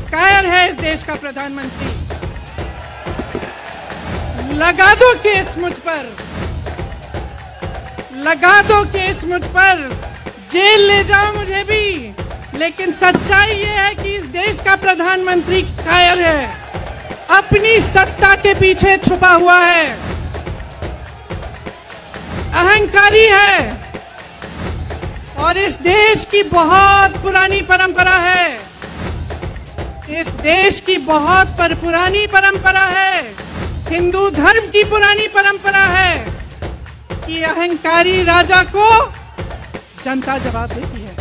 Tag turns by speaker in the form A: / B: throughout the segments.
A: कायर है इस देश का प्रधानमंत्री। लगा दो केस मुझ पर, लगा दो केस मुझ पर, जेल ले जाओ मुझे भी, लेकिन सच्चाई ये है कि इस देश का प्रधानमंत्री कायर है, अपनी सत्ता के पीछे छुपा हुआ है, अहंकारी है। और इस देश की बहुत पुरानी परंपरा है, इस देश की बहुत पुरानी परंपरा है, हिंदू धर्म की पुरानी परंपरा है कि अहंकारी राजा को जनता जवाब देती है।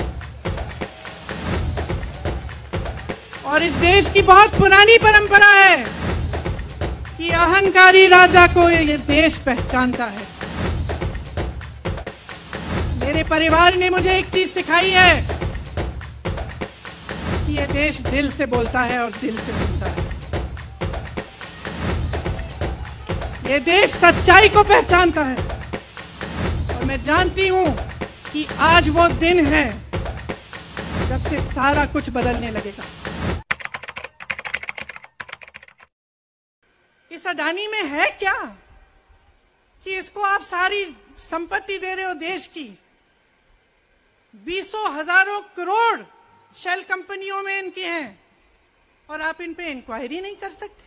A: और इस देश की बहुत पुरानी परंपरा है कि अहंकारी राजा को ये देश पहचानता है। मेरे परिवार ने मुझे एक चीज सिखाई है कि ये देश दिल से बोलता है और दिल से सुनता है। ये देश सच्चाई को पहचानता है और मैं जानती हूं कि आज वो दिन है जब से सारा कुछ बदलने लगेगा। इस अडानी में है क्या कि इसको आप सारी संपत्ति दे रहे हो देश की, बीसों हजारों करोड़ शेल कंपनियों में इनके हैं और आप इन पे इंक्वायरी नहीं कर सकते।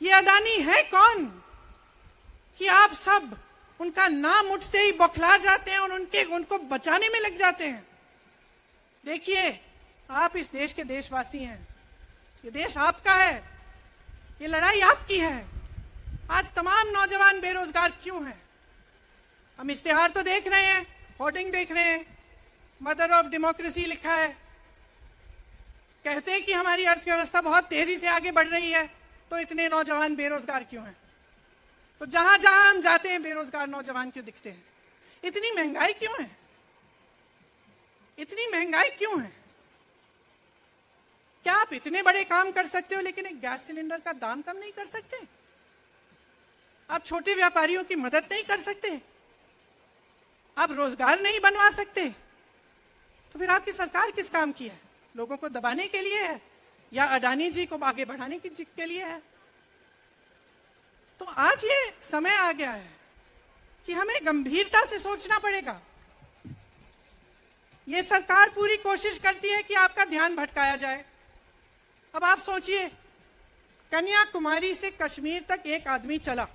A: ये अडानी है कौन कि आप सब उनका नाम उठते ही बौखला जाते हैं और उनको बचाने में लग जाते हैं। देखिए, आप इस देश के देशवासी हैं, ये देश आपका है, ये लड़ाई आपकी है। आज तमाम नौजवान बेरोजगार क्यों हैं? हम इश्तिहार तो देख रहे हैं, होर्डिंग देख रहे हैं, मदर ऑफ डेमोक्रेसी लिखा है, कहते हैं कि हमारी अर्थव्यवस्था बहुत तेजी से आगे बढ़ रही है, तो इतने नौजवान बेरोजगार क्यों हैं? तो जहां जहां हम जाते हैं बेरोजगार नौजवान क्यों दिखते हैं? इतनी महंगाई क्यों है? इतनी महंगाई क्यों है? क्या आप इतने बड़े काम कर सकते हो लेकिन एक गैस सिलेंडर का दाम कम नहीं कर सकते? आप छोटे व्यापारियों की मदद नहीं कर सकते? आप रोजगार नहीं बनवा सकते? तो फिर आपकी सरकार किस काम की है? लोगों को दबाने के लिए है या अडानी जी को आगे बढ़ाने के लिए है? तो आज ये समय आ गया है कि हमें गंभीरता से सोचना पड़ेगा। ये सरकार पूरी कोशिश करती है कि आपका ध्यान भटकाया जाए। अब आप सोचिए, कन्याकुमारी से कश्मीर तक एक आदमी चला,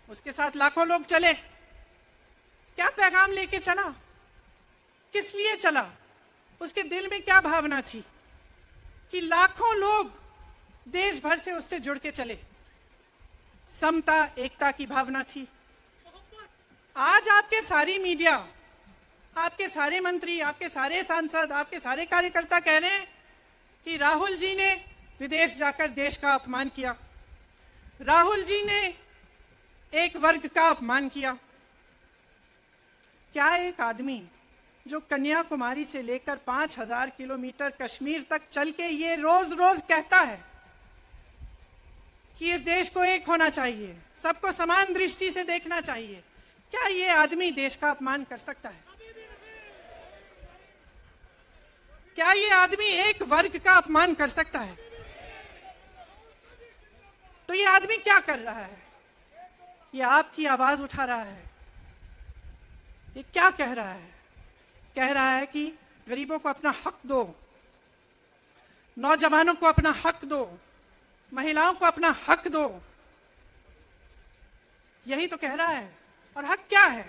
A: उसके साथ लाखों लोग चले, क्या पैगाम लेके चला? किस लिए चला? उसके दिल में क्या भावना थी कि लाखों लोग देश भर से उससे जुड़ के चले? समता, एकता की भावना थी। आज आपके सारी मीडिया, आपके सारे मंत्री, आपके सारे सांसद, आपके सारे कार्यकर्ता कह रहे हैं कि राहुल जी ने विदेश जाकर देश का अपमान किया, राहुल जी ने एक वर्ग का अपमान किया। क्या एक आदमी जो कन्याकुमारी से लेकर 5000 किलोमीटर कश्मीर तक चल के ये रोज रोज कहता है कि इस देश को एक होना चाहिए, सबको समान दृष्टि से देखना चाहिए, क्या ये आदमी देश का अपमान कर सकता है? क्या ये आदमी एक वर्ग का अपमान कर सकता है? तो ये आदमी क्या कर रहा है? ये आपकी आवाज उठा रहा है। ये क्या कह रहा है? कह रहा है कि गरीबों को अपना हक दो, नौजवानों को अपना हक दो, महिलाओं को अपना हक दो। यही तो कह रहा है। और हक क्या है?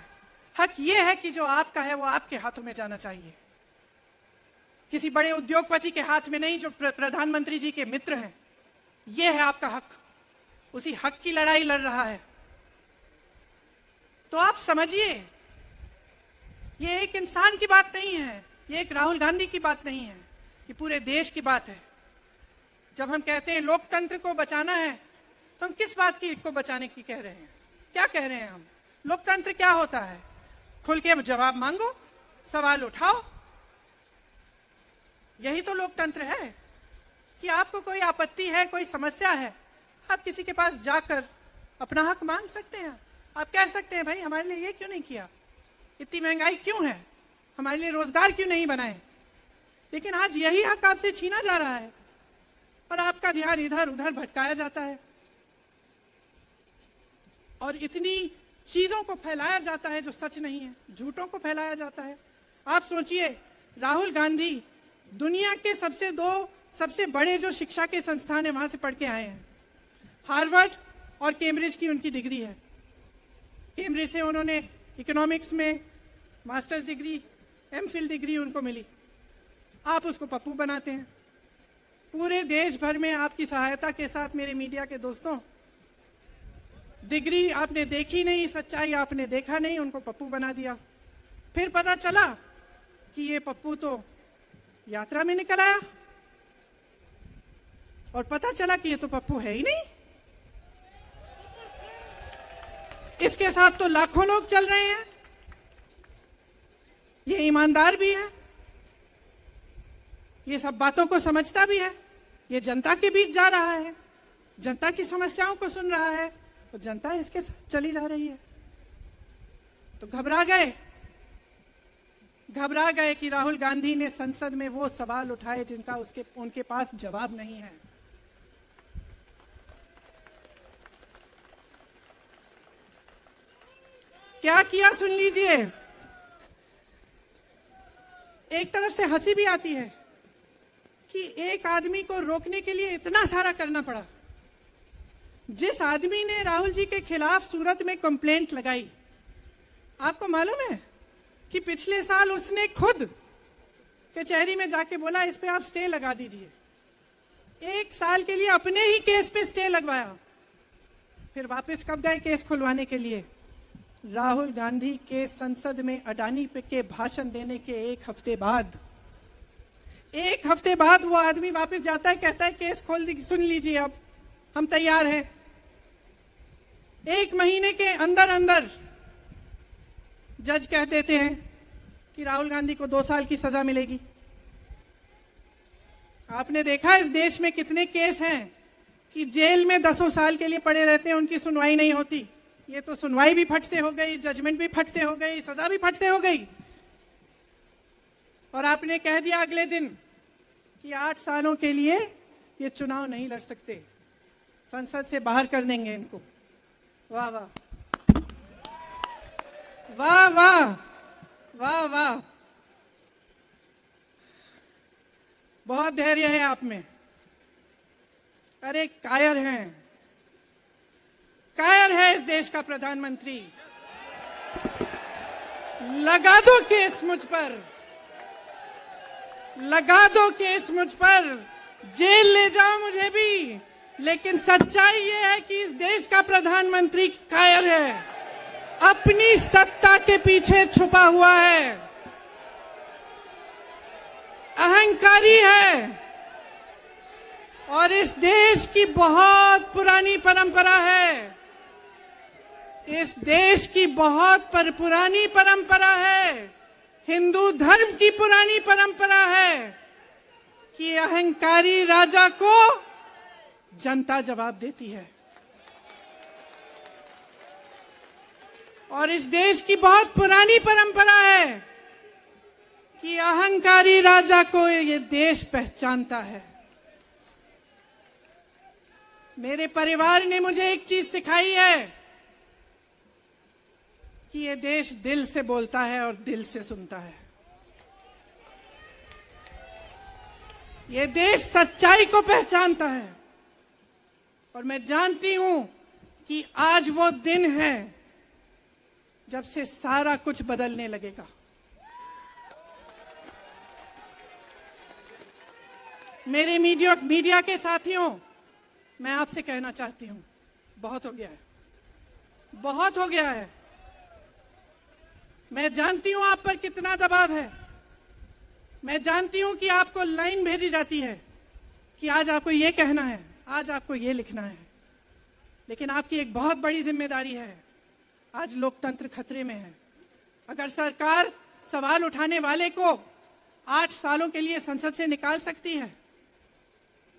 A: हक ये है कि जो आपका है वो आपके हाथों में जाना चाहिए, किसी बड़े उद्योगपति के हाथ में नहीं, जो प्रधानमंत्री जी के मित्र हैं। ये है आपका हक। उसी हक की लड़ाई लड़ रहा है। तो आप समझिए, ये एक इंसान की बात नहीं है, ये एक राहुल गांधी की बात नहीं है, ये पूरे देश की बात है। जब हम कहते हैं लोकतंत्र को बचाना है, तो हम किस बात की को बचाने की कह रहे हैं? क्या कह रहे हैं हम? लोकतंत्र क्या होता है? खुल के जवाब मांगो, सवाल उठाओ। यही तो लोकतंत्र है कि आपको कोई आपत्ति है, कोई समस्या है, आप किसी के पास जाकर अपना हक मांग सकते हैं। आप कह सकते हैं, भाई हमारे लिए ये क्यों नहीं किया, इतनी महंगाई क्यों है, हमारे लिए रोजगार क्यों नहीं बनाए, लेकिन आज यही हक आपसे छीना जा रहा है और आपका ध्यान इधर उधर भटकाया जाता है और इतनी चीजों को फैलाया जाता है जो सच नहीं है, झूठों को फैलाया जाता है। आप सोचिए, राहुल गांधी दुनिया के सबसे बड़े जो शिक्षा के संस्थान है वहां से पढ़ के आए हैं। हार्वर्ड और कैम्ब्रिज की उनकी डिग्री है। कैम्ब्रिज से उन्होंने इकोनॉमिक्स में मास्टर्स डिग्री, एमफिल डिग्री उनको मिली। आप उसको पप्पू बनाते हैं। पूरे देश भर में आपकी सहायता के साथ मेरे मीडिया के दोस्तों, डिग्री आपने देखी नहीं, सच्चाई आपने देखा नहीं, उनको पप्पू बना दिया। फिर पता चला कि ये पप्पू तो यात्रा में निकल आया और पता चला कि ये तो पप्पू है ही नहीं। इसके साथ तो लाखों लोग चल रहे हैं। ये ईमानदार भी है, ये सब बातों को समझता भी है, ये जनता के बीच जा रहा है, जनता की समस्याओं को सुन रहा है, तो जनता इसके साथ चली जा रही है। तो घबरा गए कि राहुल गांधी ने संसद में वो सवाल उठाए जिनका उनके पास जवाब नहीं है। क्या किया सुन लीजिए। एक तरफ से हंसी भी आती है कि एक आदमी को रोकने के लिए इतना सारा करना पड़ा। जिस आदमी ने राहुल जी के खिलाफ सूरत में कंप्लेंट लगाई, आपको मालूम है कि पिछले साल उसने खुद कचहरी में जाके बोला इस पे आप स्टे लगा दीजिए। 1 साल के लिए अपने ही केस पे स्टे लगवाया। फिर वापस कब गए केस खुलवाने के लिए? राहुल गांधी के संसद में अडानी पे के भाषण देने के 1 हफ्ते बाद। 1 हफ्ते बाद वो आदमी वापस जाता है, कहता है केस खोल दी, सुन लीजिए अब हम तैयार हैं। 1 महीने के अंदर अंदर जज कह देते हैं कि राहुल गांधी को 2 साल की सजा मिलेगी। आपने देखा इस देश में कितने केस हैं कि जेल में 10 साल के लिए पड़े रहते हैं, उनकी सुनवाई नहीं होती। ये तो सुनवाई भी फट से हो गई, जजमेंट भी फट से हो गई, सजा भी फट से हो गई। और आपने कह दिया अगले दिन कि 8 सालों के लिए ये चुनाव नहीं लड़ सकते, संसद से बाहर कर देंगे इनको। वाह वाह वाह वाह वाह वाह, बहुत धैर्य है आप में। अरे कायर हैं, कायर है इस देश का प्रधानमंत्री। लगा दो केस मुझ पर, लगा दो केस मुझ पर, जेल ले जाओ मुझे भी, लेकिन सच्चाई ये है कि इस देश का प्रधानमंत्री कायर है, अपनी सत्ता के पीछे छुपा हुआ है, अहंकारी है। और इस देश की बहुत पुरानी परंपरा है, इस देश की बहुत पुरानी परंपरा है, हिंदू धर्म की पुरानी परंपरा है कि अहंकारी राजा को जनता जवाब देती है। और इस देश की बहुत पुरानी परंपरा है कि अहंकारी राजा को ये देश पहचानता है। मेरे परिवार ने मुझे एक चीज सिखाई है कि ये देश दिल से बोलता है और दिल से सुनता है। ये देश सच्चाई को पहचानता है। और मैं जानती हूं कि आज वो दिन है जब से सारा कुछ बदलने लगेगा। मेरे मीडिया के साथियों, मैं आपसे कहना चाहती हूं, बहुत हो गया है, बहुत हो गया है। मैं जानती हूं आप पर कितना दबाव है। मैं जानती हूं कि आपको लाइन भेजी जाती है कि आज आपको ये कहना है, आज आपको ये लिखना है। लेकिन आपकी एक बहुत बड़ी जिम्मेदारी है। आज लोकतंत्र खतरे में है। अगर सरकार सवाल उठाने वाले को 8 सालों के लिए संसद से निकाल सकती है,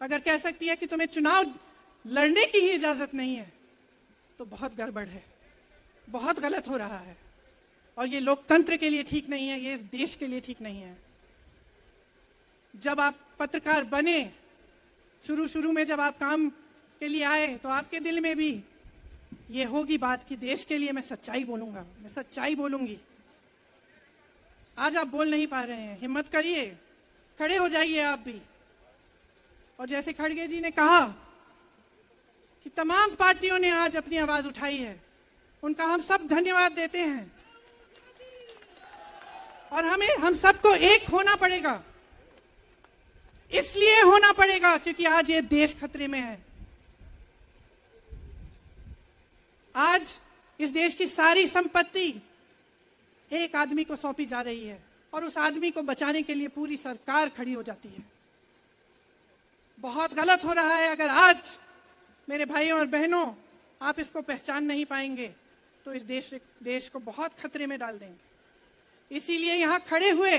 A: अगर कह सकती है कि तुम्हें चुनाव लड़ने की ही इजाजत नहीं है, तो बहुत गड़बड़ है, बहुत गलत हो रहा है। और ये लोकतंत्र के लिए ठीक नहीं है, ये इस देश के लिए ठीक नहीं है। जब आप पत्रकार बने, शुरू में जब आप काम के लिए आए, तो आपके दिल में भी ये होगी बात कि देश के लिए मैं सच्चाई बोलूंगा, मैं सच्चाई बोलूंगी। आज आप बोल नहीं पा रहे हैं, हिम्मत करिए, खड़े हो जाइए आप भी। और जैसे खड़गे जी ने कहा कि तमाम पार्टियों ने आज अपनी आवाज उठाई है, उनका हम सब धन्यवाद देते हैं। और हम सबको एक होना पड़ेगा, इसलिए होना पड़ेगा क्योंकि आज ये देश खतरे में है। आज इस देश की सारी संपत्ति एक आदमी को सौंपी जा रही है और उस आदमी को बचाने के लिए पूरी सरकार खड़ी हो जाती है। बहुत गलत हो रहा है। अगर आज मेरे भाइयों और बहनों आप इसको पहचान नहीं पाएंगे तो इस देश को बहुत खतरे में डाल देंगे। इसीलिए यहां खड़े हुए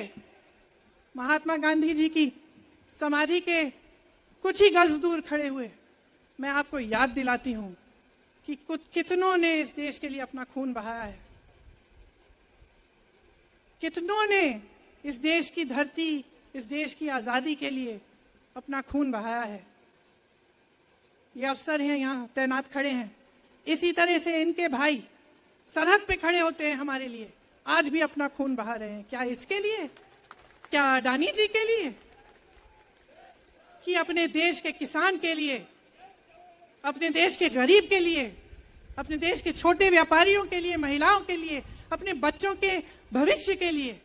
A: महात्मा गांधी जी की समाधि के कुछ ही गज दूर खड़े हुए मैं आपको याद दिलाती हूं कि कितनों ने इस देश के लिए अपना खून बहाया है, कितनों ने इस देश की धरती, इस देश की आजादी के लिए अपना खून बहाया है। ये अफसर हैं यहां तैनात खड़े हैं, इसी तरह से इनके भाई सरहद पे खड़े होते हैं हमारे लिए, आज भी अपना खून बहा रहे हैं। क्या इसके लिए? क्या अडानी जी के लिए? कि अपने देश के किसान के लिए, अपने देश के गरीब के लिए, अपने देश के छोटे व्यापारियों के लिए, महिलाओं के लिए, अपने बच्चों के भविष्य के लिए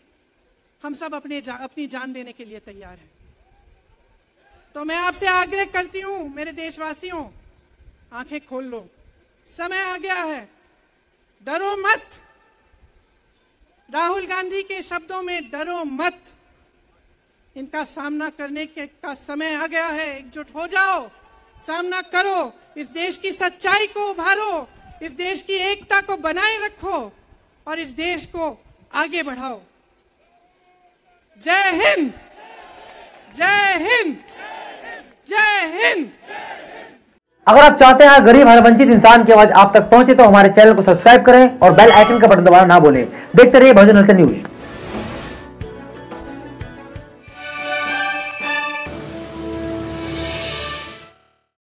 A: हम सब अपनी जान देने के लिए तैयार हैं। तो मैं आपसे आग्रह करती हूं मेरे देशवासियों, आंखें खोल लो, समय आ गया है, डरो मत। राहुल गांधी के शब्दों में डरो मत, इनका सामना करने का समय आ गया है। एकजुट हो जाओ, सामना करो, इस देश की सच्चाई को उभारो, इस देश की एकता को बनाए रखो और इस देश को आगे बढ़ाओ। जय हिंद, जय हिंद, जय हिंद।
B: अगर आप चाहते हैं गरीब हर वंचित इंसान की आवाज आप तक पहुंचे तो हमारे चैनल को सब्सक्राइब करें और बेल आइकन का बटन दबाना ना भूलें। देखते रहिए बहुजन न्यूज।